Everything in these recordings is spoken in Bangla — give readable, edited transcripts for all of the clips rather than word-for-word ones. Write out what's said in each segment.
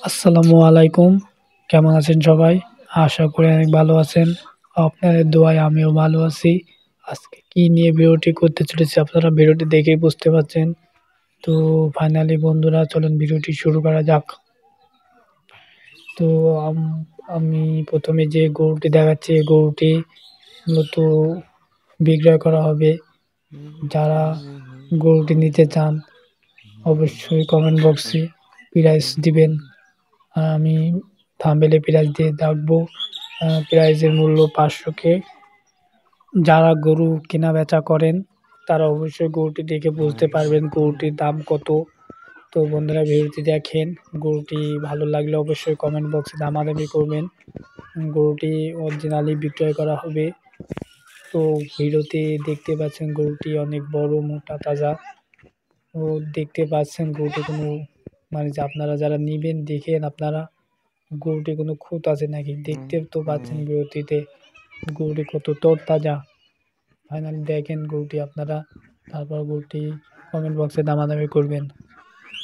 আসসালামু আলাইকুম। কেমন আছেন সবাই? আশা করি অনেক ভালো আছেন। আপনাদের দোয়ায় আমিও ভালো আছি। আজকে কি নিয়ে ভিডিওটি করতে চলেছি আপনারা ভিডিওটি দেখেই বুঝতে পারছেন। তো ফাইনালি বন্ধুরা চলুন ভিডিওটি শুরু করা যাক। তো আমি প্রথমে যে গরুটি দেখাচ্ছি এই গরুটি মূলত বিক্রয় করা হবে। যারা গরুটি নিতে চান অবশ্যই কমেন্ট বক্সে প্রাইস দিবেন। আমি থাম্বনেলে প্রাইস দিয়ে রাখবো। প্রাইজের মূল্য 500 কে। যারা গরু কেনা বেচা করেন তারা অবশ্যই গরুটি দেখে বুঝতে পারবেন গরুটির দাম কত। তো বন্ধুরা ভিডিওটি দেখেন, গরুটি ভালো লাগলে অবশ্যই কমেন্ট বক্সে দামাদামি করবেন। গরুটি অরিজিনালি বিক্রয় করা হবে। তো ভিডিওতে দেখতে পাচ্ছেন গরুটি অনেক বড়, মোটা, তাজা। ও দেখতে পাচ্ছেন গরুটি কোনো মানে যে আপনারা যারা নিবেন দেখেন আপনারা গরুটি কোনো খুঁত আছে নাকি, দেখতে তো পাচ্ছেন বিরতিতে গরুটি কত তরতাজা। ফাইনালি দেখেন গরুটি আপনারা, তারপর গরুটি কমেন্ট বক্সে দামাদামি করবেন।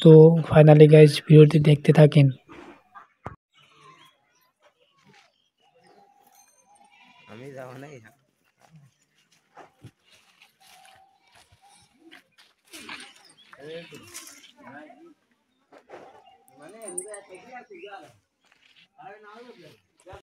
তো ফাইনালি গাইজ ভিডিওটি দেখতে থাকেন। আমি যাব নাই মানে